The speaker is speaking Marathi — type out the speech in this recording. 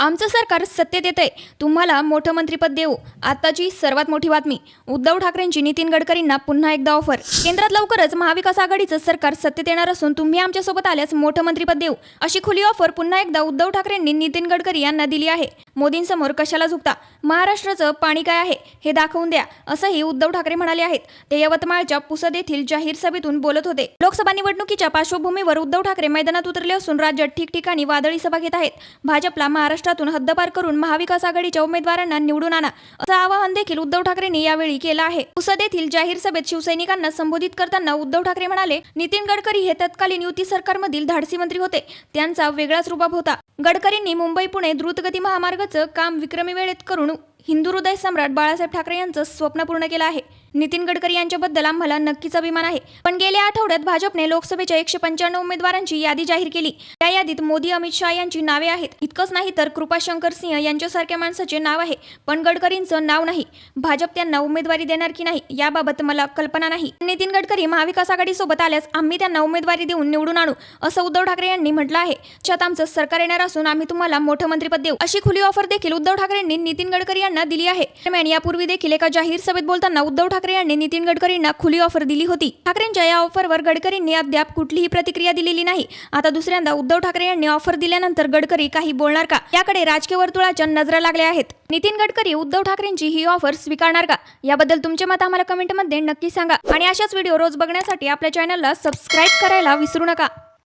आमचं सरकार सत्तेत येतंय, तुम्हाला मोठं मंत्रिपद देऊ. आताची सर्वात मोठी बातमी. उद्धव ठाकरेंची नितीन गडकरींना पुन्हा एकदा ऑफर. केंद्रात लवकरच महाविकास आघाडीचं सरकार सत्तेत येणार असून तुम्ही आमच्यासोबत आल्यास मोठं मंत्रिपद देऊ, अशी खुली ऑफर पुन्हा एकदा उद्धव ठाकरेंनी नितीन गडकरी यांना दिली आहे. मोदींसमोर कशाला झुकता, महाराष्ट्राचं पाणी काय आहे हे दाखवून द्या, असंही उद्धव ठाकरे म्हणाले आहेत. ते यवतमाळच्या पुसद येथील जाहीर सभेतून बोलत होते. लोकसभा निवडणुकीच्या पार्श्वभूमीवर उद्धव ठाकरे मैदानात उतरले असून राज्यात ठिकठिकाणी वादळी सभा घेत आहेत. भाजपला महाराष्ट्रातून हद्दपार करून महाविकास आघाडीच्या उमेदवारांना निवडून आणा, असं आवाहन देखील उद्धव ठाकरेंनी यावेळी केलं आहे. पुसद येथील जाहीर सभेत शिवसैनिकांना संबोधित करताना उद्धव ठाकरे म्हणाले, नितीन गडकरी हे तत्कालीन युती सरकारमधील धाडसी मंत्री होते. त्यांचा वेगळाच रुबाब होता. गडकरींनी मुंबई पुणे द्रुतगती महामार्गाचं काम विक्रमी वेळेत करून हिंदू हृदय सम्राट बाळासाहेब ठाकरे यांचं स्वप्न पूर्ण केलं आहे. नितीन गडकरी यांच्याबद्दल आम्हाला नक्कीच अभिमान आहे. पण गेल्या आठवड्यात भाजपने लोकसभेच्या 195 उमेदवारांची यादी जाहीर केली. त्या यादीत मोदी, अमित शहा यांची नावे आहेत. इतकंच नाही तर कृपाशंकर सिंह यांच्यासारख्या माणसाचे नाव आहे, पण गडकरींचं नाव नाही. भाजप त्यांना उमेदवारी देणार की नाही याबाबत मला कल्पना नाही. नितीन गडकरी महाविकास आघाडीसोबत आल्यास आम्ही त्यांना उमेदवारी देऊन निवडून आणू, असं उद्धव ठाकरे यांनी म्हटलं आहे. त्यात आमचं सरकार येणार असून आम्ही तुम्हाला मोठं मंत्रिपद देऊ, अशी खुली ऑफर देखील उद्धव ठाकरेंनी नितीन गडकरी यांना दिली आहे. दरम्यान यापूर्वी देखील एका जाहीर सभेत बोलताना उद्धव ठाकरे यांनी नितीन गडकरींना खुली ऑफर दिली होती. ठाकरेंच्या या ऑफरवर गडकरींनी अद्याप कुठलीही प्रतिक्रिया दिलेली नाही. आता दुसऱ्यांदा उद्धव ठाकरे यांनी ऑफर दिल्यानंतर गडकरी काही बोलणार का, याकडे राजकीय वर्तुळाच्या नजरा लागल्या आहेत. नितीन गडकरी उद्धव ठाकरेंची ही ऑफर स्वीकारणार का, याबद्दल तुमचे मत आम्हाला कमेंटमध्ये नक्की सांगा. आणि अशाच व्हिडिओ रोज बघण्यासाठी आपल्या चॅनलला सबस्क्राईब करायला विसरू नका.